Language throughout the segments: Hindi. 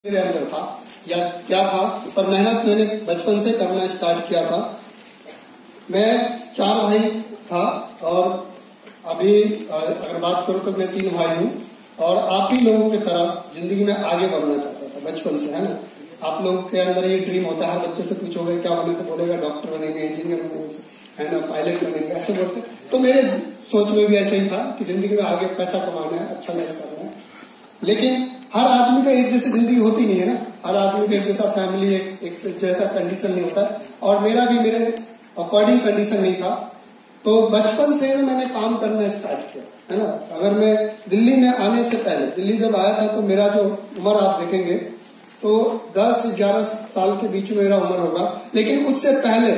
मेरे अंदर था या क्या था, पर मेहनत मैंने बचपन से करना स्टार्ट किया था। मैं 4 भाई था और अभी अगर बात करूं तो मैं 3 भाई हूं और आप ही लोगों की तरह जिंदगी में आगे बढ़ना चाहता था बचपन से, है ना। आप लोगों के अंदर ये ड्रीम होता है, बच्चे से पूछोगे क्या बने तो बोलेगा डॉक्टर बनेंगे, इंजीनियर बनेंगे, है ना, पायलट बनेंगे, ऐसे बोलते। तो मेरे सोच में भी ऐसे ही था कि जिंदगी में आगे पैसा कमाना है, अच्छा लाइफ करना है। लेकिन हर आदमी का एक जैसी जिंदगी होती नहीं है ना, हर आदमी का एक जैसा फैमिली, एक जैसा कंडीशन नहीं होता है और मेरा भी मेरे अकॉर्डिंग कंडीशन नहीं था। तो बचपन से मैंने काम करना स्टार्ट किया, है ना। अगर मैं दिल्ली में आने से पहले, दिल्ली जब आया था तो मेरा जो उम्र आप देखेंगे तो 10-11 साल के बीच में मेरा उम्र होगा। लेकिन उससे पहले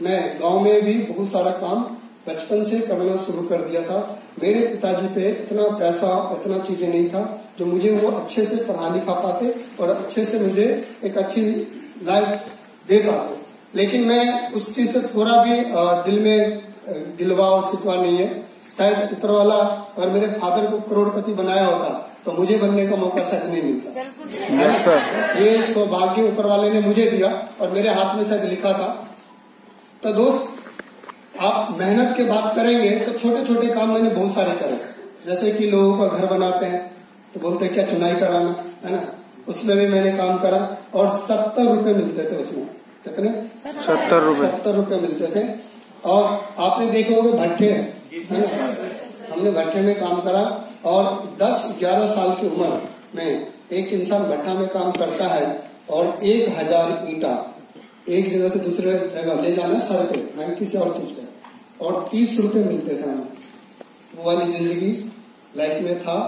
मैं गांव में भी बहुत सारा काम बचपन से करना शुरू कर दिया था। मेरे पिताजी पे इतना पैसा, इतना चीजें नहीं था जो मुझे वो अच्छे से पढ़ा लिखा पाते और अच्छे से मुझे एक अच्छी लाइफ दे पाते। लेकिन मैं उस चीज से थोड़ा भी दिल में गिलवा और शिकवा नहीं है। शायद ऊपर वाला और मेरे फादर को करोड़पति बनाया होता तो मुझे बनने का मौका शायद नहीं मिलता। ये सौभाग्य ऊपर वाले ने मुझे दिया और मेरे हाथ में शायद लिखा था। तो दोस्त, आप मेहनत की बात करेंगे तो छोटे छोटे काम मैंने बहुत सारे करे। जैसे कि लोगों का घर बनाते हैं तो बोलते हैं क्या चुनाई कराना, है ना, उसमें भी मैंने काम करा और 70 रुपए मिलते थे उसमें। कितने? 70 रुपए मिलते थे। और आपने देखे होंगे भट्ठे, है ना, हमने भट्ठे में काम करा और 10-11 साल की उम्र में एक इंसान भट्ठा में काम करता है और 1000 ईंटा एक जगह से दूसरे जगह ले जाना सर पे, ना किसी और चीज पे, और 30 रुपए मिलते थे हमें। वो वाली जिंदगी लाइफ में था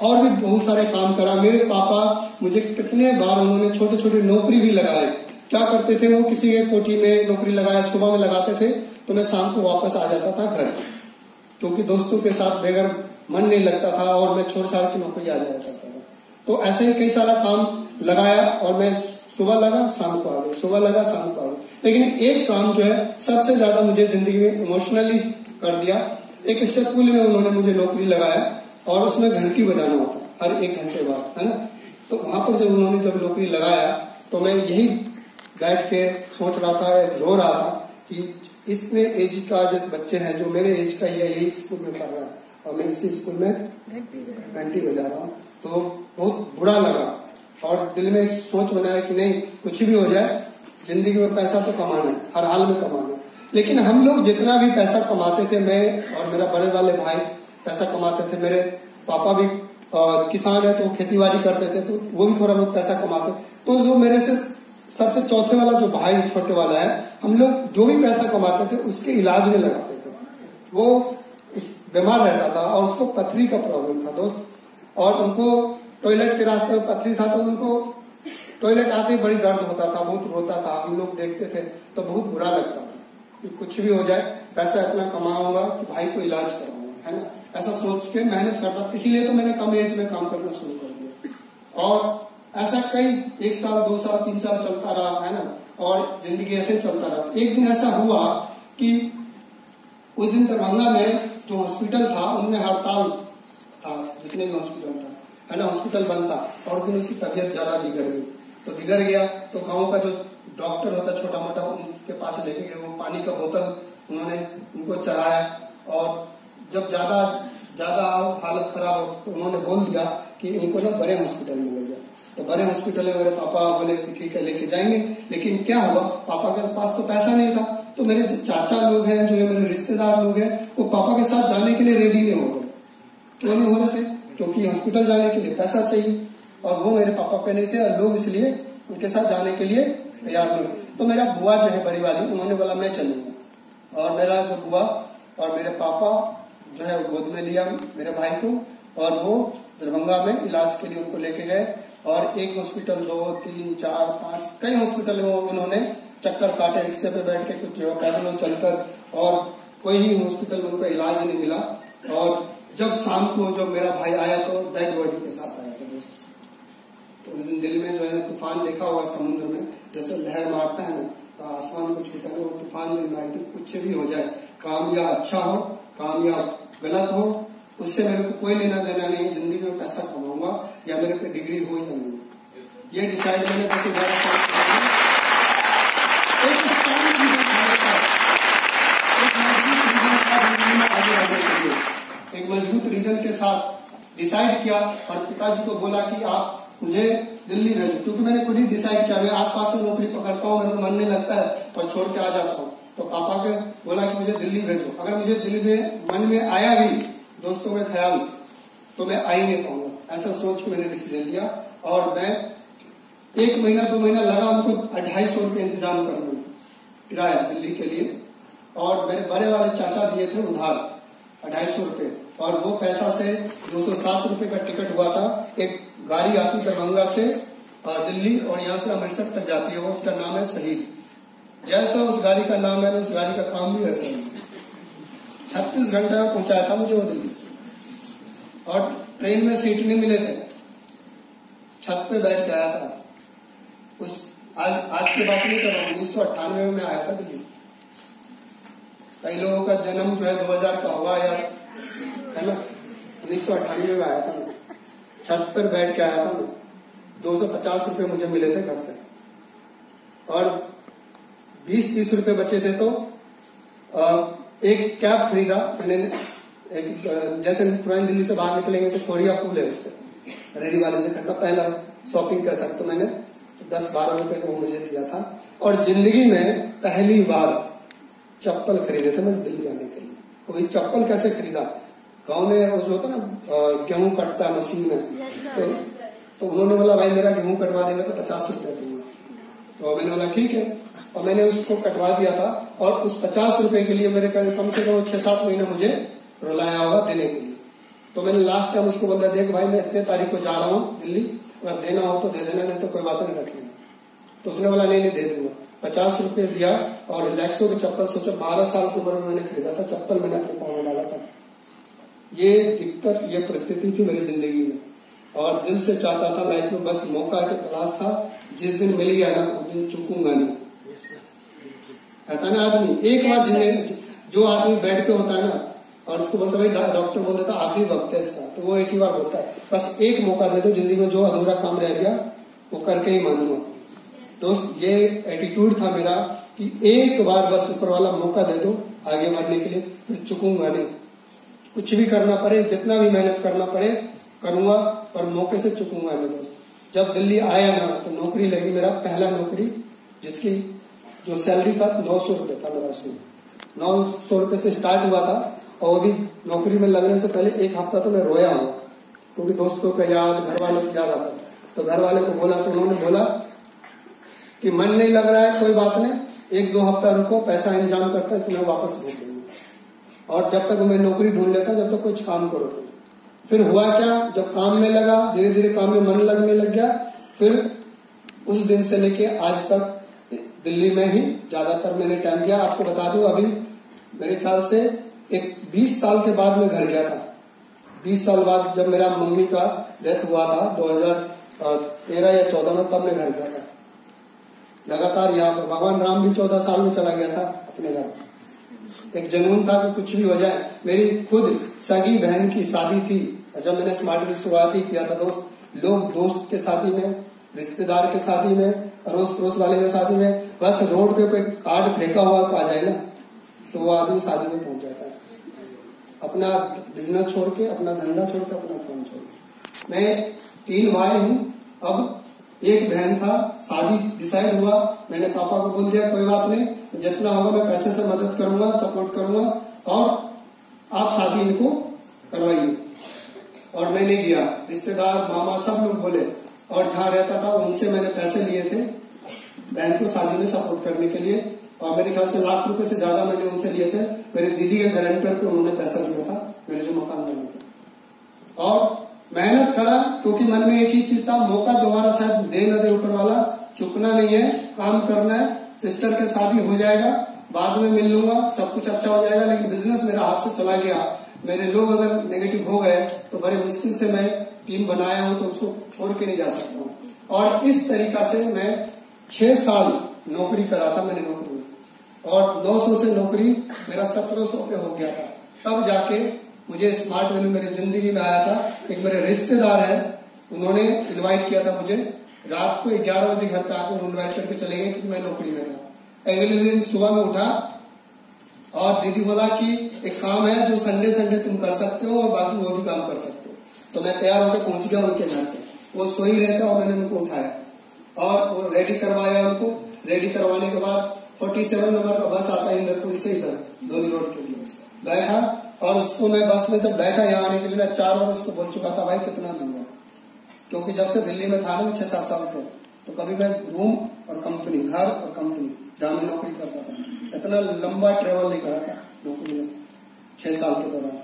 और भी बहुत सारे काम करा। मेरे पापा मुझे कितने बार उन्होंने छोटे छोटे नौकरी भी लगाए। क्या करते थे वो, किसी एक कोठी में नौकरी लगाए, सुबह में लगाते थे तो मैं शाम को वापस आ जाता था घर, क्योंकि दोस्तों के साथ बगैर मन नहीं लगता था और मैं छोड़ छाड़ की नौकरी आ जाया करता था। तो ऐसे ही कई सारा काम लगाया और मैं सुबह लगा शाम को आ गई, सुबह लगा शाम को आ गई। लेकिन एक काम जो है सबसे ज्यादा मुझे जिंदगी में इमोशनली कर दिया। एक स्कूल में उन्होंने मुझे नौकरी लगाया और उसमें घंटी बजाना होता हर 1 घंटे बाद, है ना। तो वहां पर जब उन्होंने जब नौकरी लगाया तो मैं यही बैठ के सोच रहा था, रो रहा था कि इसमें एज का जो बच्चे हैं जो मेरे एज का यही स्कूल में पढ़ रहा है और मैं इसी स्कूल में घंटी बजा रहा हूँ। तो बहुत बुरा लगा और दिल में एक सोच बनाया कि नहीं, कुछ भी हो जाए जिंदगी में पैसा तो कमाना है, हर हाल में कमाना है। लेकिन हम लोग जितना भी पैसा कमाते थे, मैं और मेरा बड़े वाले भाई पैसा कमाते थे। मेरे पापा भी किसान है तो खेती बाड़ी करते थे तो वो भी थोड़ा बहुत पैसा कमाते। तो जो मेरे से सबसे चौथे वाला जो भाई छोटे वाला है, हम लोग जो भी पैसा कमाते थे उसके इलाज में लगाते थे। वो बीमार रहता था और उसको पथरी का प्रॉब्लम था दोस्त, और उनको टॉयलेट के रास्ते में पथरी था तो उनको टॉयलेट आते ही बड़ी दर्द होता था, बहुत रोता था। हम लोग देखते थे तो बहुत बुरा लगता था कि कुछ भी हो जाए पैसा इतना कमाऊंगा कि भाई को इलाज करवाऊंगा, है ना, ऐसा सोच के मेहनत करता। इसीलिए तो मैंने कम एज में काम करना शुरू कर दिया और ऐसा कई 1 साल 2 साल 3 साल चलता रहा, है ना, और जिंदगी ऐसे चलता रहा। एक दिन ऐसा हुआ कि उस दिन दरभंगा में जो हॉस्पिटल था उनमें हड़ताल था, जितने भी हॉस्पिटल था, है ना, हॉस्पिटल बंद था और उस दिन उसकी तबीयत ज्यादा बिगड़ गई। तो बिगड़ गया तो गांव का जो डॉक्टर होता छोटा मोटा, उनके पास लेके गए। वो पानी का बोतल उन्होंने उनको चढ़ाया और जब ज्यादा हालत खराब हो तो उन्होंने बोल दिया कि इनको ना बड़े हॉस्पिटल में ले जाओ। तो बड़े हॉस्पिटल में मेरे पापा बोले कि ठीक है लेके जाएंगे। लेकिन क्या हुआ, पापा के पास तो पैसा नहीं था। तो मेरे जो चाचा लोग हैं, जो मेरे रिश्तेदार लोग हैं, वो पापा के साथ जाने के लिए रेडी नहीं हो रहे। क्यों नहीं हो रहे थे? क्योंकि हॉस्पिटल जाने के लिए पैसा चाहिए और वो मेरे पापा पे नहीं थे और लोग इसलिए उनके साथ जाने के लिए तैयार नहीं। तो मेरा बुआ जो है बड़ी वाली, उन्होंने बोला मैं चलूंगा। और मेरा जो बुआ और मेरे पापा जो है गोद में लिया मेरे भाई को और वो दरभंगा में इलाज के लिए उनको लेके गए। और एक हॉस्पिटल, 2, 3, 4, 5 कई हॉस्पिटल में उन्होंने चक्कर काटे, रिक्शे पे बैठ के, कुछ पैदल चलकर, और कोई ही हॉस्पिटल में उनका इलाज नहीं मिला। और जब शाम को जब मेरा भाई आया तो डेड बॉडी के साथ आया था दोस्त। तो उस दिन दिल्ली में जो है तूफान देखा हुआ समुद्र में, जैसे लहर मारता है ना तो आसमान को छूटा है, वो तूफान दिल में आई थी। कुछ भी हो जाए, काम या अच्छा हो, काम या गलत हो, उससे मेरे को कोई लेना देना नहीं। जिंदगी में पैसा कमाऊंगा या मेरे पे डिग्री हो या नहीं, ये डिसाइड मैंने 10-11 साल पहले एक स्ट्रॉन्ग रीजन था मेरे पास, एक मजबूत रीजन था जिंदगी में आगे बढ़ने के लिए। एक मजबूत रीजन के साथ डिसाइड किया और पिताजी को बोला कि आप मुझे दिल्ली भेजो, क्योंकि मैंने खुद ही डिसाइड किया मैं आसपास में नौकरी पकड़ता हूँ, मेरे को मन नहीं लगता है और छोड़ के आ जाता हूँ। तो पापा के बोला कि मुझे दिल्ली भेजो। अगर मुझे दिल्ली में मन में आया भी दोस्तों का ख्याल तो मैं आ ही नहीं पाऊंगा, ऐसा सोच के मैंने डिसीजन लिया। और मैं 1 महीना 2 महीना लगा उनको 250 रुपये इंतजाम करने में किराया दिल्ली के लिए, और मेरे बड़े वाले चाचा दिए थे उधार 250 रुपये, और वो पैसा से 207 रुपये का टिकट हुआ था। एक गाड़ी आती दरभंगा से दिल्ली और यहाँ से अमृतसर तक जाती है, वो उसका नाम है शहीद। जैसा उस गाड़ी का नाम है उस गाड़ी का काम भी वैसा ही 36 घंटे में पहुंचाया था मुझे वो दिल्ली, और ट्रेन में सीट नहीं मिले थे, छत पे बैठ के आया था। उस आज की बात नहीं कर रहा हूँ, 1998 में आया था दिल्ली। कई लोगों का जन्म जो है 2000 का हुआ या है ना, 1998 में आया था मैं, छत पर बैठ के आया था मैं। 250 रुपये मुझे मिले थे घर से, और 20-30 रुपये बचे थे तो एक कैब खरीदा मैंने। एक जैसे पुरानी दिल्ली से बाहर निकलेंगे तो कोरिया पुल है, उस पर रेडी वाले से खरीदा, पहला शॉपिंग कर सकते मैंने, 10-12 रुपये का वो मुझे दिया था। और जिंदगी में पहली बार चप्पल खरीदे थे मैं दिल्ली आने के लिए। तो वही चप्पल कैसे खरीदा, गांव में वो जो होता ना गेहूं कटता है मशीन में, तो उन्होंने बोला भाई मेरा गेहूं कटवा देगा तो 50 रुपये दूंगा। तो मैंने बोला ठीक है, और मैंने उसको कटवा दिया था। और उस 50 रुपए के लिए मेरे कम से कम 6-7 महीने मुझे रुलाया होगा देने के लिए। तो मैंने लास्ट टाइम उसको बोला देख भाई मैं इतने तारीख को जा रहा हूँ दिल्ली, अगर देना हो तो दे देना, नहीं तो कोई बात नहीं रख लेना। तो उसने बोला नहीं दे दूंगा। 50 रुपये दिया, और रिलैक्सो की चप्पल सोचो 12 साल की उम्र में मैंने खरीदा था, चप्पल मैंने अपने पाँव में डाला था। ये दिक्कत, ये परिस्थिति थी मेरी जिंदगी में, और दिल से चाहता था लाइफ में बस मौका की तलाश था, जिस दिन मिल गया ना उस दिन चूकूंगा नहीं। कहता ना आदमी एक बार जिंदगी, जो आदमी बैठ के होता है ना और उसको बोलता भाई डॉक्टर बोल देता आखिरी वक्त है इसका, तो वो एक ही बार बोलता है बस एक मौका दे दो जिंदगी में, जो अधूरा काम रह गया वो करके ही मानूंगा। दोस्त ये एटीट्यूड था मेरा कि एक बार बस ऊपर वाला मौका दे दो आगे बढ़ने के लिए, फिर चुकूंगा नहीं। कुछ भी करना पड़े, जितना भी मेहनत करना पड़े करूंगा, पर मौके से चुकूंगा नहीं। दोस्त जब दिल्ली आया ना तो नौकरी लगी, मेरा पहला नौकरी, जिसकी जो सैलरी था 900 रुपये था मेरा, उसमें 900 रुपये से स्टार्ट हुआ था। और भी नौकरी में लगने से पहले 1 हफ्ता तो मैं रोया हूँ, क्योंकि दोस्तों का याद, घर वालों को याद आता। तो घर वाले को बोला तो उन्होंने बोला कि मन नहीं लग रहा है कोई बात नहीं, 1-2 हफ्ता रुको, पैसा इंतजाम करता है तुम्हें वापस भेज देंगे, और जब तक मैं नौकरी ढूंढ लेता जब तक कुछ काम करो तुम। फिर हुआ क्या, जब काम में लगा, धीरे धीरे काम में मन लगने लग गया। फिर उस दिन से लेके आज तक दिल्ली में ही ज्यादातर मैंने टाइम दिया। आपको बता दूं अभी मेरे ख्याल से एक 20 साल के बाद मैं घर गया था। 20 साल बाद जब मेरा मम्मी का डेथ हुआ था 2013 या 14 में, तब मैं घर गया था लगातार यहाँ पर। भगवान राम भी 14 साल में चला गया था अपने घर। एक जुनून था कि कुछ भी हो जाए। मेरी खुद सगी बहन की शादी थी जब मैंने स्मार्ट वील शुरुआत ही किया था। लोग दोस्त के शादी में, रिश्तेदार के शादी में, अड़ोस पड़ोस वाले के शादी में, बस रोड पे कोई कार्ड फेंका हुआ आ जाए ना तो वो आदमी शादी में पहुंच जाता है, अपना बिजनेस छोड़ के, अपना धंधा छोड़ के, अपना काम छोड़ के। मैं 3 भाई हूँ, अब एक बहन था, शादी डिसाइड हुआ, मैंने पापा को बोल दिया कोई बात नहीं, जितना होगा मैं पैसे से मदद करूंगा, सपोर्ट करूंगा, और आप शादी इनको करवाइए। और मैं नहीं गया, रिश्तेदार, मामा, सब लोग बोले, और जहाँ रहता था उनसे मैंने पैसे लिए थे बहन को शादी में सपोर्ट करने के लिए, और मेरे ख्याल से लाख रुपए से ज्यादा मैंने उनसे लिए थे। मेरे दीदी के गारंटर को उन्होंने पैसा दिया था मेरे जो मकान बनने का, और मेहनत करा, क्योंकि मन में एक ही चीज था, मौका दोबारा शायद दे न दे ऊपर वाला, चुकना नहीं है, काम करना है। सिस्टर के शादी हो जाएगा, बाद में मिल लूंगा, सब कुछ अच्छा हो जाएगा, लेकिन बिजनेस मेरा हाथ से चला गया। मेरे लोग अगर नेगेटिव हो गए तो बड़े मुश्किल से मैं टीम बनाया हूं, तो उसको छोड़ के नहीं जा सकता हूँ। और इस तरीका से मैं 6 साल नौकरी करा था मैंने नौकरी में, और 900 से नौकरी मेरा 1700 पे हो गया था। तब जाके मुझे स्मार्ट वैल्यू मेरी जिंदगी में आया था। एक मेरे रिश्तेदार है, उन्होंने इनवाइट किया था मुझे रात को 11 बजे घर पे आकर इन्वाइट करके चले गए कि मैं नौकरी में था। अगले दिन सुबह में उठा और दीदी बोला कि एक काम है जो संडे संडे तुम कर सकते हो और बाकी वो भी काम कर सकते हो। तो मैं तैयार होकर पहुंच गया उनके घर पे। वो सोई रहता और मैंने उनको उठाया और वो रेडी करवाया। उनको रेडी करवाने के बाद 47 नंबर का बस आता है इंदरपुरी से इधर धोनी रोड के लिए, बैठा और उसको मैं बस में जब बैठा यहाँ आने के लिए 4 बार उसको बोल चुका था भाई कितना दूर है, क्योंकि जब से दिल्ली में था ना 6-7 साल से, तो कभी मैं रूम और कंपनी, घर और कंपनी जहाँ मैं नौकरी करता था, इतना लंबा ट्रेवल नहीं करा था नौकरी में 6 साल के दौरान।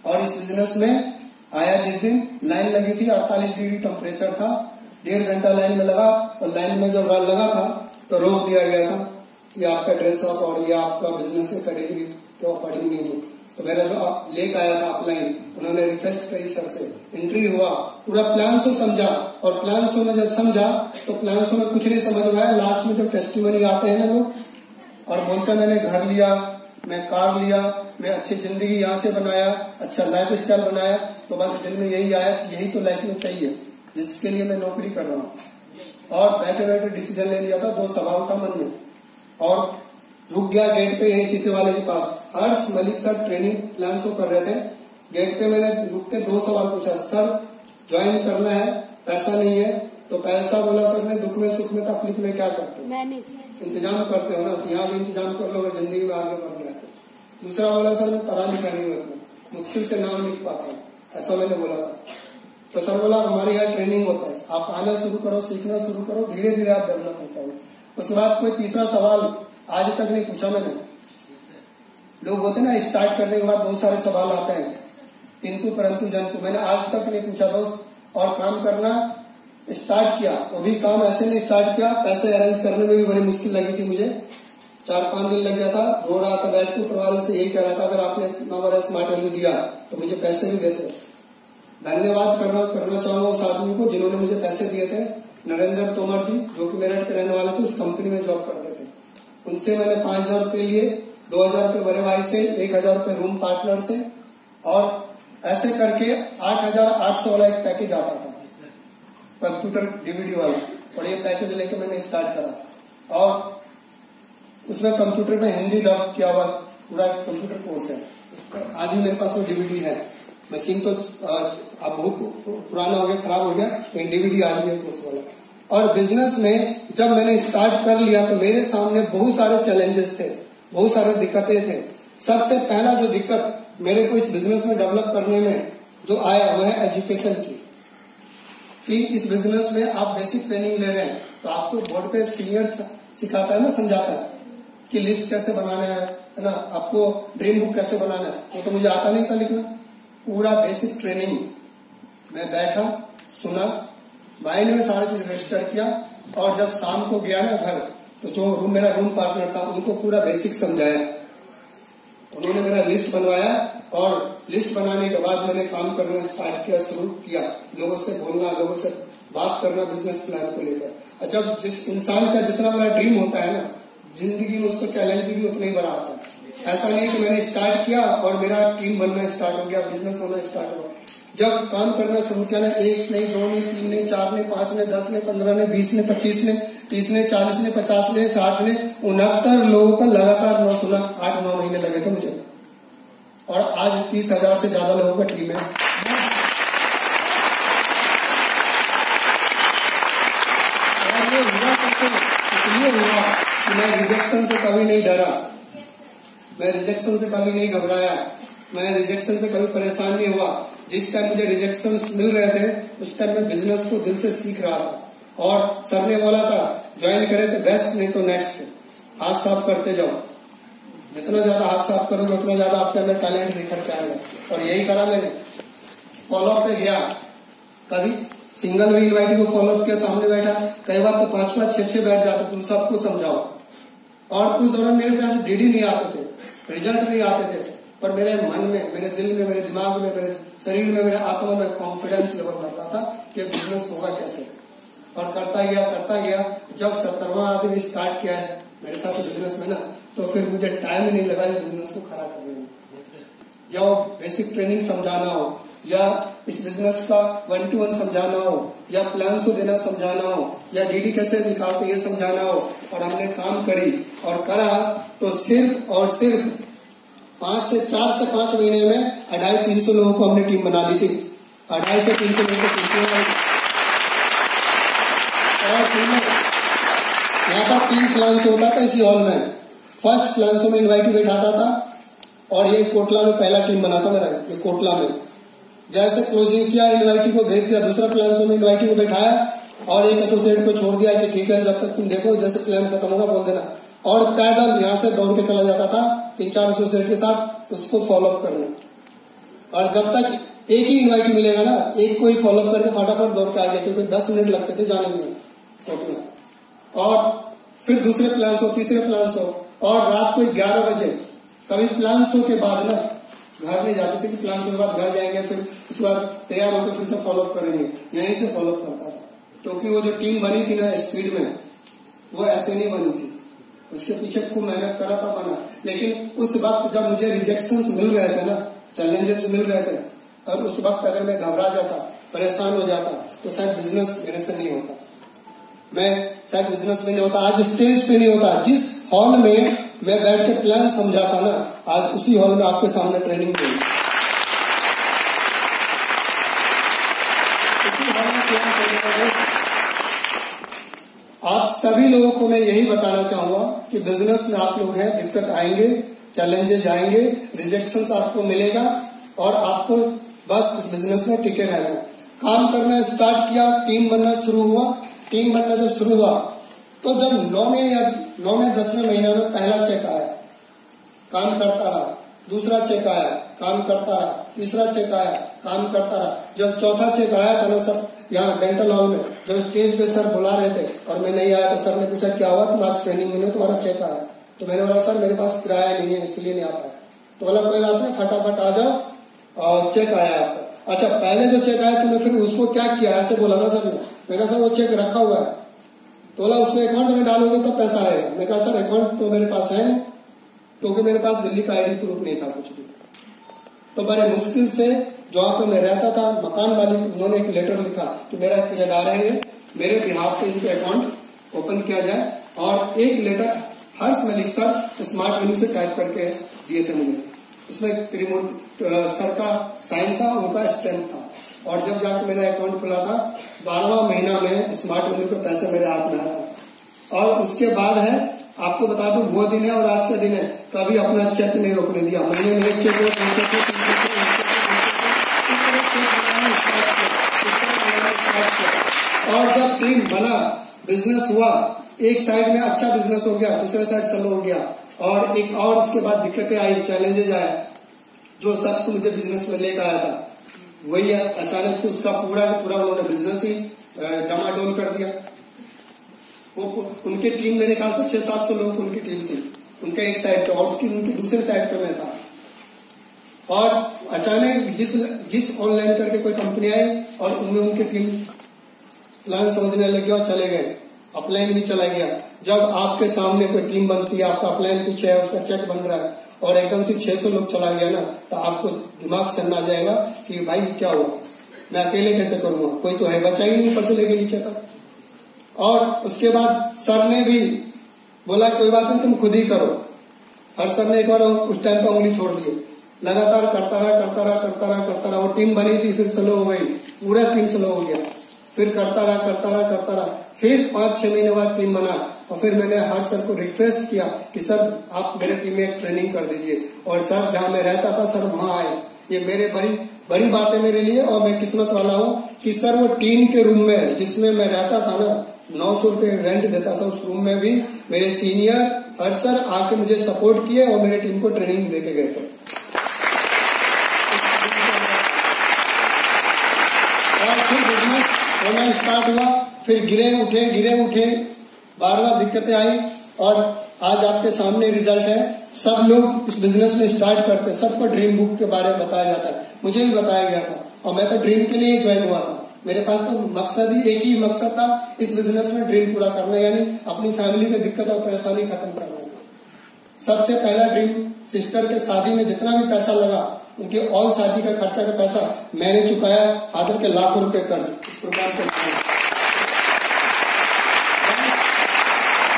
और इस बिजनेस में आया जिस दिन लाइन लगी थी, 48 डिग्री टेम्परेचर था, 1.5 घंटा लाइन में लगा और लाइन में जब लगा था तो रोक दिया गया था कि आपका ड्रेस अप और ये आपका बिजनेस की कैटेगरी के अकॉर्डिंग नहीं है। तो मेरा जो लेके आया था अपलाइन, उन्होंने रिक्वेस्ट करी सर से, एंट्री हुआ, पूरा प्लान शो समझा और प्लान शो में जब समझा तो प्लान शो में कुछ नहीं समझ में आया। लास्ट में जब टेस्टिमनी आते हैं ना लोग और बोलते मैंने घर लिया, मैं कार लिया, मैं अच्छी जिंदगी यहाँ से बनाया, अच्छा लाइफ स्टाइल बनाया, तो बस दिल में यही आया कि यही तो लाइफ में चाहिए जिसके लिए मैं नौकरी कर रहा हूँ। और बैठे बैठे डिसीजन ले लिया था, 2 सवाल था मन में और रुक गया गेट पे, यही शीशे वाले के पास। Harsh Malik sir training plan show कर रहे थे, गेट पे मैंने रुक के 2 सवाल पूछा, सर ज्वाइन करना है, पैसा नहीं है, तो पैसा बोला सर ने दुख में सुख में तकलीफ में क्या करते हो, इंतजाम करते हो ना, यहाँ भी इंतजाम कर लो अगर जिंदगी में आगे बढ़ना है तो। दूसरा बोला सर मैं पढ़ा लिखा नहीं हूँ, मुश्किल से नाम लिख पाता हूँ, ऐसा मैंने बोला था। तो सर बोला हमारे यहाँ ट्रेनिंग होता है, आप आना शुरू करो, सीखना शुरू करो, धीरे धीरे आप डेवलप होता हो। उसके बाद कोई तीसरा सवाल आज तक नहीं पूछा मैंने। लोग होते ना स्टार्ट करने के बाद बहुत सारे सवाल आते हैं, किंतु परंतु जंतु, मैंने आज तक नहीं पूछा दोस्त। और काम करना स्टार्ट किया, वो भी काम ऐसे नहीं स्टार्ट किया, पैसे अरेंज करने में भी बड़ी मुश्किल लगी थी मुझे, 4-5 दिन लग गया था। रो रहा था बैठ के, ऊपर वाले से यही कह रहा था अगर आपने इतना बड़ा स्मार्ट वैल्यू दिया तो मुझे पैसे भी देते। धन्यवाद करना चाहूंगा उस आदमी को जिन्होंने मुझे पैसे दिए थे, नरेंद्र तोमर जी, जो कि मेरठ के रहने वाले थे, उस कंपनी में जॉब करते थे। उनसे मैंने 5,000 रुपये लिए, 2,000 रुपये बड़े भाई से, 1,000 रुपये रूम पार्टनर से, और ऐसे करके 8,800 वाला एक पैकेज आता था कंप्यूटर डीवीडी वाला, और ये पैकेज लेके मैंने स्टार्ट करा। और उसमें कंप्यूटर में हिंदी डब किया हुआ पूरा कंप्यूटर कोर्स है, उसका आज भी मेरे पास वो डीवीडी है। मशीन तो अब बहुत पुराना हो गया, खराब हो गया, लेकिन डीवीडी आज भी है कोर्स वाला। और बिजनेस में जब मैंने स्टार्ट कर लिया तो मेरे सामने बहुत सारे चैलेंजेस थे, बहुत सारे दिक्कतें थे। सबसे पहला जो दिक्कत मेरे को इस बिजनेस में डेवलप करने में जो आया वो है एजुकेशन की, कि इस बिजनेस में आप बेसिक ट्रेनिंग ले रहे हैं तो आपको बोर्ड पे सीनियर सिखाता है ना, समझाता है कि लिस्ट कैसे बनाना है ना, आपको ड्रीम बुक कैसे बनाना है, वो तो मुझे आता नहीं था लिखना। पूरा बेसिक ट्रेनिंग मैं बैठा, सुना, माइंड में सारी चीज रजिस्टर किया, और जब शाम को गया ना घर तो जो मेरा रूम पार्टनर था उनको पूरा बेसिक समझाया। उन्होंने मेरा लिस्ट बनवाया और लिस्ट बनाने के बाद मैंने काम करना स्टार्ट किया, शुरू किया, लोगों से बोलना, लोगों से बात करना बिजनेस प्लान को लेकर। और जब जिस इंसान का जितना बड़ा ड्रीम होता है ना, जिंदगी में उसको चैलेंज भी उतना ही बड़ा आता है। ऐसा नहीं कि मैंने स्टार्ट किया और मेरा टीम बनना स्टार्ट हो गया, बिजनेस होना स्टार्ट हुआ। जब काम करना शुरू किया ना, 1 नहीं, 2 नहीं, 3 नहीं, 4 नहीं, 5 ने, 10 ने, 15 ने, 20 ने, 25 ने, 30 ने, 40 ने, 50 ने, 60 ने, 69 लोगों का लगातार 9 सुना, 8-9 महीने लगे थे मुझे। और आज 30,000 से ज्यादा लोगों का टीम है। और ये हुआ कैसे? इसलिए हुआ कि मैं रिजेक्शन से कभी नहीं डरा, मैं रिजेक्शन से कभी नहीं घबराया, मैं रिजेक्शन से कभी परेशान नहीं हुआ। जिस टाइम मुझे रिजेक्शन मिल रहे थे उस टाइम मैं बिजनेस को दिल से सीख रहा था। और सर ने बोला था ज्वाइन करे तो बेस्ट, नहीं तो नेक्स्ट, हाथ साफ करते जाओ। जितना ज्यादा हाथ साफ करोगे उतना ज्यादा आपके अंदर टैलेंट निखर के आएगा। और यही करा मैंने, फॉलोअप पे गया, कभी सिंगल भी इन्वाइटी को फॉलोअप किया, सामने बैठा, कई बार तो 5-5, 6-6 बैठ जाते, तुम सबको समझाओ। और उस दौरान मेरे पास डीडी नहीं आते थे, रिजल्ट नहीं आते थे, पर मेरे मन में, मेरे दिल में, मेरे दिमाग में, मेरे शरीर में, मेरे आत्मा में कॉन्फिडेंस लेवल बढ़ रहा था कि बिजनेस होगा कैसे। और करता गया। जब 70वां आदमी स्टार्ट किया है मेरे साथ बिजनेस में ना, तो फिर मुझे टाइम ही नहीं लगा बिजनेस को खड़ा करने में, या वो बेसिक ट्रेनिंग समझाना हो, या इस बिजनेस का 1-to-1 समझाना हो, या प्लान को देना समझाना हो, या डीडी कैसे निकालते ये समझाना हो, और हमने काम करी और करा तो सिर्फ और सिर्फ 4 से 5 महीने में 250-300 लोगों को हमने टीम बना दी थी। 250 से 300 लोगों को टीम बनाई। और यहाँ पर 3 प्लान से होता था इसी हॉल में। फर्स्ट प्लान से मैं इन्वाइटी बैठाता था और ये कोटला में पहला टीम बना था मेरा, ये कोटला में। जैसे क्लोजिंग किया इन्वाइटी को भेज दिया, दूसरा प्लान से मैं इन्वाइटी को बैठाया और एक एसोसिएट को छोड़ दिया कि ठीक है जब तक तुम देखो, जैसे प्लान खत्म होगा बोल देना। और पैदल यहाँ से दौड़ के चला जाता था 3-4 एसोसिएट के साथ उसको फॉलोअप करने। और जब तक एक ही इन्वाइटी मिलेगा ना, एक को ही फॉलोअप करके फटाफट दौड़ के आ गया, क्योंकि 10 मिनट लगते थे जाने में कोटला। और फिर दूसरे प्लान शो, तीसरे प्लान शो, और रात को 11 बजे कभी प्लान शो के बाद ना घर नहीं जाते थे कि प्लान शो के बाद घर जाएंगे, फिर उसके बाद तैयार होकर फिर से फॉलोअप करेंगे, यहीं से फॉलोअप करता था। क्योंकि वो जो टीम बनी थी ना स्पीड में, वो ऐसे नहीं बनी थी, उसके पीछे खूब मेहनत करा था बना। लेकिन उस वक्त जब मुझे रिजेक्शंस मिल रहे थे ना, चैलेंजेस मिल रहे थे, और उस वक्त अगर मैं घबरा जाता, परेशान हो जाता, तो शायद बिजनेस मेरे से नहीं होता, मैं शायद बिजनेस में नहीं होता, आज स्टेज पे नहीं होता। जिस हॉल में मैं बैठ के प्लान समझाता ना, आज उसी हॉल में आपके सामने ट्रेनिंग दूंगी। उसी हॉल में प्लान समझाता। आप सभी लोगों को मैं यही बताना चाहूंगा कि बिजनेस में आप लोग हैं, दिक्कत आएंगे, चैलेंजेस आएंगे, रिजेक्शंस आपको मिलेगा, और आपको बस इस बिजनेस में टिके रहना है। काम करना स्टार्ट किया, टीम बनना शुरू हुआ। टीम बनना जब शुरू हुआ तो जब 9वें 10वें महीने में पहला चेक आया, काम करता रहा, दूसरा चेक आया, काम करता रहा, तीसरा चेक आया, काम करता रहा। जब चौथा चेक आया था ना सब यहाँ डेंटल हॉल में, जब स्टेज पे सर बुला रहे थे और मैं नहीं आया, तो सर ने पूछा क्या हुआ, तुम आज ट्रेनिंग में नहीं, तुम्हारा चेक आया। तो मैंने बोला सर मेरे पास किराया नहीं है इसलिए नहीं आ पाया। तो बोला कोई बात नहीं, फटाफट आ जाओ, और चेक आया आपका। अच्छा पहले जो चेक आया तुमने फिर उसको क्या किया, ऐसे बोला था सर ने। मैं कहा सर वो चेक रखा हुआ है। तो बोला उसमें अकाउंट में डालोगे तो पैसा आएगा। मैं कहा सर अकाउंट तो मेरे पास है नहीं, क्योंकि मेरे पास दिल्ली का आईडी प्रूफ नहीं था कुछ भी। तो बड़े मुश्किल से जहाँ पे मैं रहता था, मकान मालिक उन्होंने एक लेटर लिखा कि मेरा किराएदार है, मेरे बिहाफ पे इनके अकाउंट ओपन किया जाए, और एक लेटर हर्ष मलिक सर स्मार्ट वेन्यू से टाइप करके दिए थे मुझे। इसमें त्रिमूर्ति सर का साइन था, उनका स्टैम्प था। और जब जाकर मेरा अकाउंट खुला था 12वां महीना में स्मार्ट वेन्यू के पैसे मेरे हाथ में आया था। और उसके बाद है, आपको बता दूं वो दिन है और आज का दिन है, कभी अपना चेक नहीं रोकने दिया। महीने में 1 चेक हो, 2 चेक हो, 3 चेक हो, और जब टीम बना, बिजनेस हुआ, एक साइड में अच्छा बिजनेस हो गया, दूसरे साइड स्लो हो गया, और एक और उसके बाद दिक्कतें आई, चैलेंजेस आए। जो शख्स मुझे बिजनेस में लेकर आया था वही अचानक से उसका पूरा उन्होंने बिजनेस ही डमाडोल कर दिया। वो उनकी टीम मेरे ख्याल से 600-700 लोग उनकी टीम थी, उनका एक साइड पे, और उसकी उनकी दूसरे साइड पे मैं था। और अचानक जिस ऑनलाइन करके कोई कंपनी आई और उनमें उनकी टीम प्लान समझने लगी और चले गए, अपलाइन भी चला गया। जब आपके सामने कोई टीम बनती है, आपका अपलाइन पीछे है, उसका चेक बन रहा है, और एकदम से 600 लोग चला गया ना, तो आपको दिमाग से आ जाएगा कि भाई क्या हुआ, मैं अकेले कैसे करूंगा, कोई तो है, बचा ही नहीं ऊपर से लेके नीचे तक। और उसके बाद सर ने भी बोला कोई बात नहीं तुम खुद ही करो। हर सर ने एक बार उस टाइम पर उंगली छोड़ दी, लगातार करता रहा। वो टीम बनी थी, फिर स्लो हो गई, पूरा टीम स्लो हो गया, फिर करता रहा। फिर 5-6 महीने बाद टीम बना, और फिर मैंने हर सर को रिक्वेस्ट किया कि सर आप मेरे टीम में एक ट्रेनिंग कर दीजिए। और सर जहां मैं रहता था सर वहां आए। ये मेरे बड़ी बात है मेरे लिए, और मैं किस्मत वाला हूँ कि सर वो टीम के रूम में जिसमें मैं रहता था ना, 900 रुपये रेंट देता था, उस रूम में भी मेरे सीनियर हर सर आके मुझे सपोर्ट किए और मेरे टीम को ट्रेनिंग देके गए थे। और फिर बिजनेस होना स्टार्ट हुआ, फिर गिरे उठे, बार-बार दिक्कतें आई, और आज आपके सामने रिजल्ट है। सब लोग इस बिजनेस में स्टार्ट करते, सबको ड्रीम बुक के बारे में बताया जाता है, मुझे भी बताया गया था, और मैं तो ड्रीम के लिए ज्वाइन हुआ था। मेरे पास तो मकसद ही एक ही मकसद था, इस बिजनेस में ड्रीम पूरा करना, यानी अपनी फैमिली की दिक्कत और परेशानी खत्म करना। सबसे पहला ड्रीम, सिस्टर के शादी में जितना भी पैसा लगा उनके ऑल शादी का खर्चा का पैसा मैंने चुकाया, फादर के लाखों रुपए कर्ज इस प्रोग्राम के माध्यम से।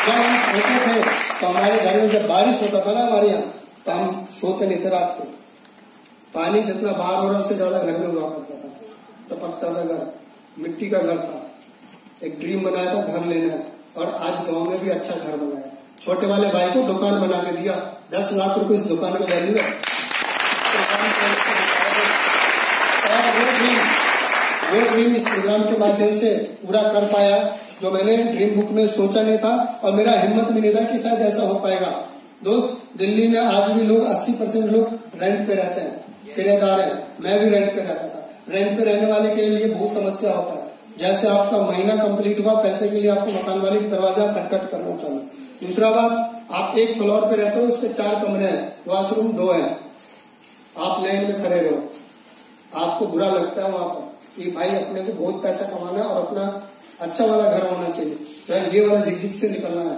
जब हम छोटे थे तो हमारे घर में जब बारिश होता था ना हमारे यहाँ, तो हम सोते नहीं थे रात को। पानी जितना बाहर हो रहा उससे ज्यादा घर में हुआ करता था, टपकता था घर, मिट्टी का घर था। एक ड्रीम बनाया था घर लेना है, और आज गांव में भी अच्छा घर बनाया। छोटे वाले भाई को दुकान बना के दिया, 10 लाख रुपए इस दुकान का वैल्यू है। और वो ड्रीम इस प्रोग्राम के माध्यम से पूरा कर पाया, जो मैंने ड्रीम बुक में सोचा नहीं था, और मेरा हिम्मत भी नहीं था कि शायद ऐसा हो पाएगा। दोस्त, दिल्ली में आज भी लोग 80% लोग रेंट पे रहते हैं, किराएदार हैं। मैं भी रेंट पे रहता था। रेंट पे रहने वाले के लिए बहुत समस्या होता है। जैसे आपका महीना कंप्लीट हुआ, पैसे के लिए आपको मकान मालिक दरवाजा खटखट करना चाहिए। दूसरा बात, आप एक फ्लोर पे रहते हो, उसके 4 कमरे हैं, वॉशरूम 2 है, आप लाइन में खड़े रहो, आपको बुरा लगता है वहां पर कि भाई अपने को बहुत पैसा कमाना है और अपना अच्छा वाला घर होना चाहिए, तो ये वाला झिकझिक से निकलना है।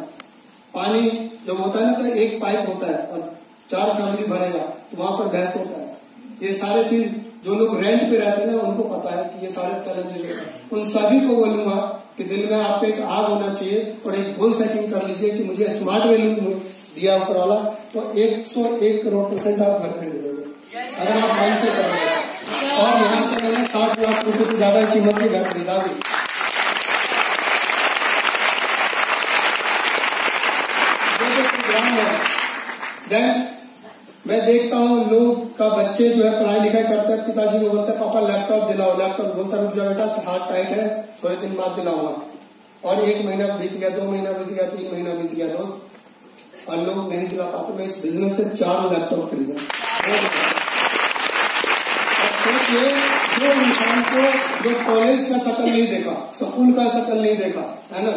पानी जब होता है ना, तो एक पाइप होता है और 4 फैमिली भरेगा, तो वहां पर बहस होता है। ये सारे चीज जो लोग रेंट पे रहते हैं ना, उनको पता है कि ये सारे चैलेंजेस होते हैं। उन सभी को बोलूंगा कि दिल में आपको एक आग होना चाहिए और एक गोल सेटिंग कर लीजिए कि मुझे स्मार्ट वैल्यू दिया ऊपर वाला, तो 101 करोड़% आप घर खरीद लोगे अगर आप माइंड से करोगे। और यहाँ से मैंने 60 लाख रुपए से ज्यादा कीमत के घर खरीदा भी। देन मैं देखता हूँ लोग का बच्चे जो है पढ़ाई लिखाई करते हैं, पिताजी को बोलते हैं पापा लैपटॉप दिलाओ, लैपटॉप बोलता रुक जाओ बेटा, हाथ टाइट है, थोड़े दिन बाद दिलाऊंगा। और 1 महीना बीत गया, 2 महीना बीत गया, 3 महीना बीत गया दोस्त, और लोग नहीं दिला पाते। मैं इस बिजनेस से 4 लैपटॉप खरीदा। जो इंसान को जो कॉलेज का शकल नहीं देखा, स्कूल का शकल नहीं देखा है ना,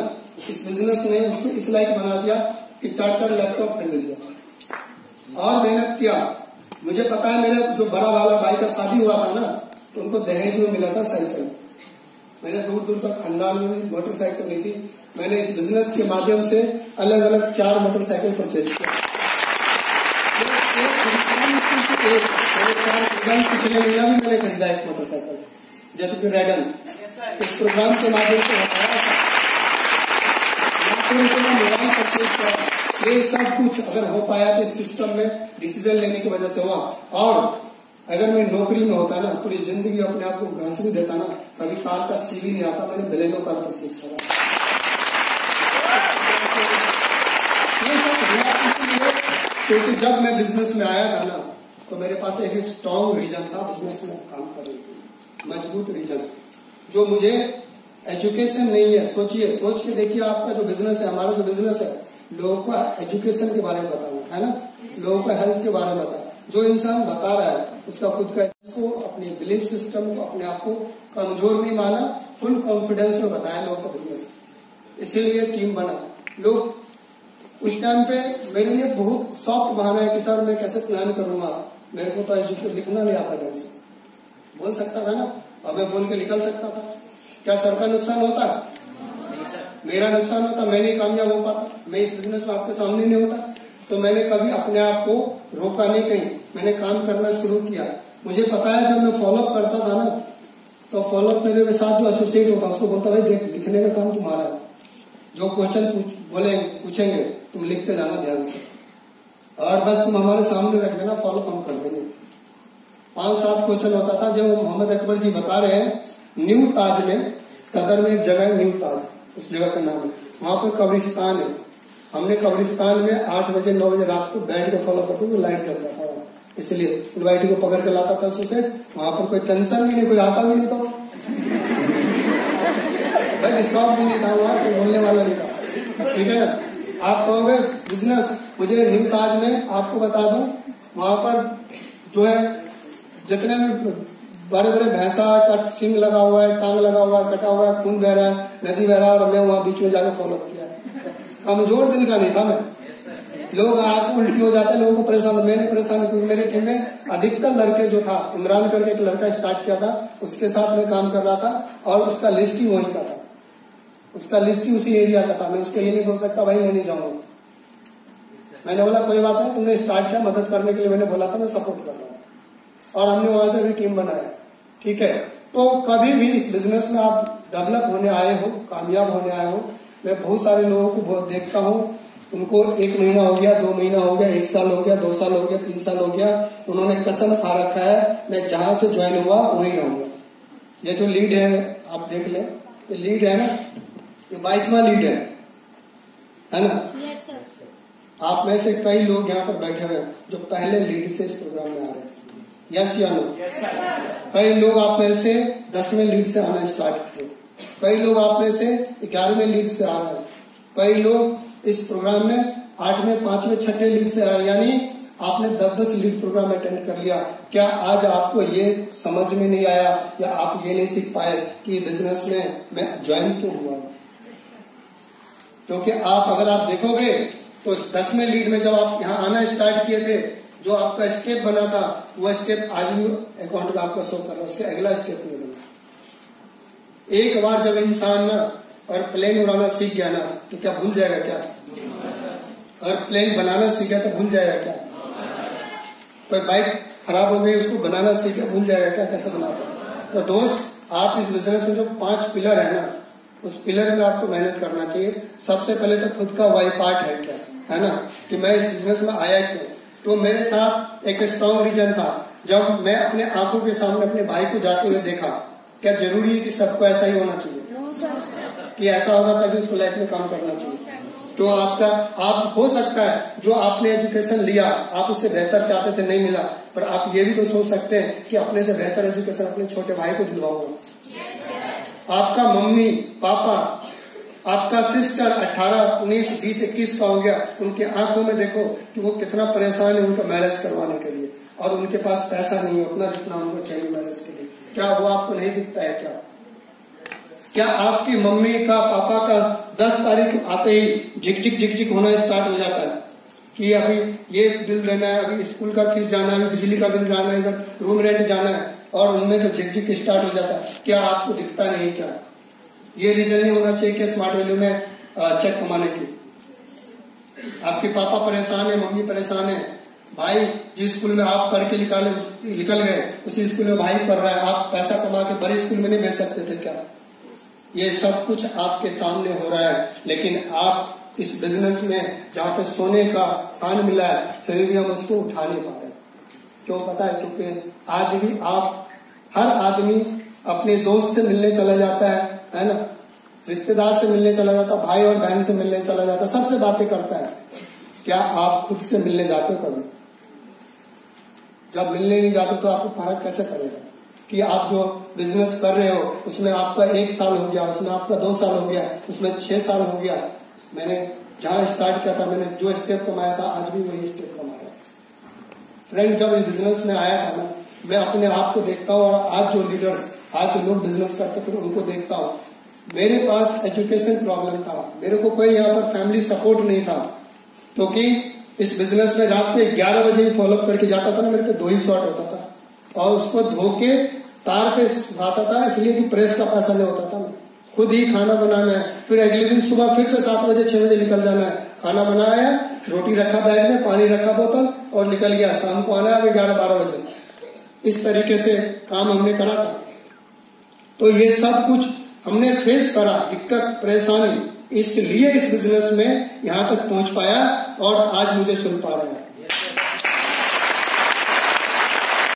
इस बिजनेस ने उसको इस लायक बना दिया कि 4 लैपटॉप खरीद लिया। और मेहनत किया। मुझे पता है, मेरे जो बड़ा वाला भाई का शादी हुआ था ना, तो उनको दहेज में मिला था साइकिल। मेरे दूर दूर तक खानदान में मोटरसाइकिल नहीं थी। मैंने इस बिजनेस के माध्यम से अलग अलग 4 मोटरसाइकिल परचेज किया। पिछले महीना भी मैंने खरीदा 1 मोटरसाइकिल, जैसे कि रेडन। इस प्रोग्राम के माध्यम से बताया मोबाइल परचेज किया। ये सब कुछ अगर हो पाया तो सिस्टम में डिसीजन लेने की वजह से हुआ। और अगर मैं नौकरी में होता ना, पूरी जिंदगी अपने आप को घास भी देता ना, कभी कार का सीवी नहीं आता। मैंने बेलेनो कार परचेज करा। क्योंकि जब मैं बिजनेस में आया था ना, तो मेरे पास एक स्ट्रॉन्ग रीजन था बिजनेस में काम करने के, मजबूत रीजन, जो मुझे एजुकेशन नहीं है। सोचिए, सोच के देखिए, आपका जो बिजनेस है, हमारा जो बिजनेस है, लोगों को एजुकेशन के बारे में बताना है ना, लोगों का हेल्थ के बारे में बताना। जो इंसान बता रहा है उसका खुद का को अपने बिलीफ सिस्टम को, अपने आप को कमजोर नहीं माना, फुल कॉन्फिडेंस में बताया लोगों का बिजनेस। इसीलिए टीम बना। लोग उस टाइम पे मेरे लिए बहुत सॉफ्ट बहाना है कि सर मैं कैसे प्लान करूंगा, मेरे को तो एजुकेशन लिखना नहीं आता ढंग से। बोल सकता था ना, और मैं बोल के निकल सकता था। क्या सर का नुकसान होता? मेरा नुकसान होता, मैं नहीं कामयाब हो पाता, मैं इस बिजनेस में आपके सामने नहीं होता। तो मैंने कभी अपने आप को रोका नहीं, कहीं मैंने काम करना शुरू किया। मुझे पता है जब मैं फॉलोअप करता था ना, तो फॉलोअप मेरे साथ जो एसोसिएट होता उसको बोलता भाई देख, लिखने का काम तुम्हारा है, जो क्वेश्चन पूछेंगे तुम लिखते जाना ध्यान से, और बस तुम हमारे सामने रख देना, फॉलोअप हम कर देंगे। 5-7 क्वेश्चन होता था। जो मोहम्मद अकबर जी बता रहे हैं, न्यू ताज में, सदर में एक जगह है न्यू ताज, उस जगह का नाम है, वहां पर कब्रिस्तान है। हमने कब्रिस्तान में 8 बजे 9 बजे रात को बैठ के फॉलो करते थे, लाइट चलता था, इसलिए इनवाइटी को पकड़ के लाता था उसे। वहां पर कोई टेंशन भी नहीं, कोई आता भी नहीं था, भाई डिस्टर्ब भी नहीं था, वहां कोई बोलने वाला नहीं था। ठीक है ना। आप कहोगे बिजनेस, मुझे न्यू ताज में आपको बता दूं, वहां पर जो है जितने भी बड़े बड़े भैंसा का सिंग लगा हुआ है, टांग लगा हुआ है, कटा हुआ है, खून बह रहा है, नदी बह रहा है, और मैं वहां बीच में जाकर फॉलो किया। कमजोर दिल का नहीं था मैं। लोग आंख उल्टी हो जाते, लोगों को परेशान, मैंने परेशान, क्योंकि मेरी टीम में अधिकतर लड़के जो था, इमरान करके एक लड़का स्टार्ट किया था, उसके साथ मैं काम कर रहा था, और उसका लिस्ट ही वहीं का था, उसका लिस्ट ही उसी एरिया का था। मैं उसको ये नहीं बोल सकता भाई मैं नहीं जाऊंगा। मैंने बोला कोई बात नहीं, तुमने स्टार्ट किया, मदद करने के लिए मैंने बोला था, मैं सपोर्ट कर रहा हूँ। और हमने वहां से भी टीम बनाया। ठीक है, तो कभी भी इस बिजनेस में आप डेवलप होने आए हो, कामयाब होने आए हो, मैं बहुत सारे लोगों को बहुत देखता हूँ, उनको 1 महीना हो गया, 2 महीना हो गया, 1 साल हो गया, 2 साल हो गया, 3 साल हो गया, उन्होंने कसम खा रखा है मैं जहां से ज्वाइन हुआ वहीं रहूंगा। ये जो लीड है आप देख लें, ये लीड है ना, ये 22वां लीड है ना? Yes sir. आप में से कई लोग यहाँ पर बैठे हुए हैं जो पहले लीड से इस प्रोग्राम में आ रहे हैं। यस या नो? कई लोग आप में से 10वें लीड से आना स्टार्ट किए, कई लोग आप में से 11वें लीड से आ रहे हैं, कई लोग इस प्रोग्राम में 8वें, 5वें, 6ठे लीड से आए, यानी आपने 10-10 लीड प्रोग्राम अटेंड कर लिया। क्या आज आपको ये समझ में नहीं आया या आप ये नहीं सीख पाए कि बिजनेस में मैं ज्वाइन क्यों हुआ? क्योंकि अगर आप देखोगे तो 10वें लीड में जब आप यहाँ आना स्टार्ट किए थे, जो आपका स्टेप बना था वो स्टेप आज भी अकाउंट में आपका शो कर रहा है, उसके अगला स्टेप नहीं बना। एक बार जब इंसान ना और प्लेन उड़ाना सीख गया ना तो क्या भूल जाएगा क्या? और प्लेन बनाना सीखा तो भूल जाएगा क्या? कोई बाइक खराब हो गई उसको बनाना सीखा, भूल जाएगा क्या कैसे बनाता? तो दोस्त, आप इस बिजनेस में जो 5 पिलर है ना, उस पिलर में आपको मेहनत करना चाहिए। सबसे पहले तो खुद का वाई पार्ट है क्या, है ना, कि मैं इस बिजनेस में आया क्यों। तो मेरे साथ एक स्ट्रॉन्ग रीजन था, जब मैं अपने आंखों के सामने अपने भाई को जाते हुए देखा। क्या जरूरी है कि सबको ऐसा ही होना चाहिए कि ऐसा होगा तभी उसको लाइफ में काम करना चाहिए? तो आप हो सकता है जो आपने एजुकेशन लिया आप उससे बेहतर चाहते थे, नहीं मिला, पर आप ये भी तो सोच सकते हैं कि अपने से बेहतर एजुकेशन अपने छोटे भाई को दिलवाऊंगा। आपका मम्मी पापा, आपका सिस्टर 18, 19, 20, 21 का हो गया, उनके आंखों में देखो कि वो कितना परेशान है उनका मैरिज करवाने के लिए, और उनके पास पैसा नहीं है उतना जितना उनको चाहिए मैरिज के लिए। क्या वो आपको नहीं दिखता है क्या? क्या आपकी मम्मी का पापा का 10 तारीख आते ही झिक-झिक होना स्टार्ट हो जाता है कि अभी ये बिल देना है, अभी स्कूल का फीस जाना है, बिजली का बिल जाना है, इधर रूम रेंट जाना है, और उनमें जो झिक स्टार्ट हो जाता है? क्या आपको दिखता नहीं क्या? ये रीजन नहीं होना चाहिए कि स्मार्ट वैल्यू में चेक कमाने की। आपके पापा परेशान है, मम्मी परेशान है, भाई जिस स्कूल में आप पढ़ के निकल गए उसी स्कूल में भाई पढ़ रहा है, आप पैसा कमा के बड़े स्कूल में नहीं भेज सकते थे क्या? ये सब कुछ आपके सामने हो रहा है, लेकिन आप इस बिजनेस में जहाँ पे सोने का खान मिला है फिर भी हम उसको उठा नहीं पा रहे। क्यों पता है? क्योंकि आज भी हर आदमी अपने दोस्त से मिलने चला जाता है ना, रिश्तेदार से मिलने चला जाता, भाई और बहन से मिलने चला जाता, सबसे बातें करता है। क्या आप खुद से मिलने जाते हो कभी? जब मिलने नहीं जाते तो आपको फर्क कैसे पड़ेगा कि आप जो बिजनेस कर रहे हो उसमें आपका 1 साल हो गया, उसमें आपका 2 साल हो गया, उसमें 6 साल हो गया। मैंने जहां स्टार्ट किया था, मैंने जो स्टेप कमाया था आज भी वही स्टेप कमा रहा है। फ्रेंड, जब इस बिजनेस में आया था ना, मैं अपने आप को देखता हूँ, और आज जो लीडर्स, आज जो लोग बिजनेस करते फिर उनको देखता हूँ। मेरे पास एजुकेशन प्रॉब्लम था, मेरे को कोई यहाँ पर फैमिली सपोर्ट नहीं था, क्योंकि इस बिजनेस में रात के 11 बजे ही फॉलोअप करके जाता था ना, मेरे पे 2 ही शॉट होता था, और उसको धो के तार पे सुखाता था, इसलिए कि प्रेस का पैसा नहीं होता था। मैं खुद ही खाना बनाना है, फिर अगले दिन सुबह फिर से 7 बजे 6 बजे निकल जाना है, खाना बनाया, रोटी रखा बैग में, पानी रखा बोतल और निकल गया। शाम को आना है 11-12 बजे। इस तरीके से काम हमने करा था। तो ये सब कुछ हमने फेस करा, दिक्कत परेशानी, इसलिए इस बिजनेस में यहाँ तक पहुंच पाया और आज मुझे सुन पा रहे हैं।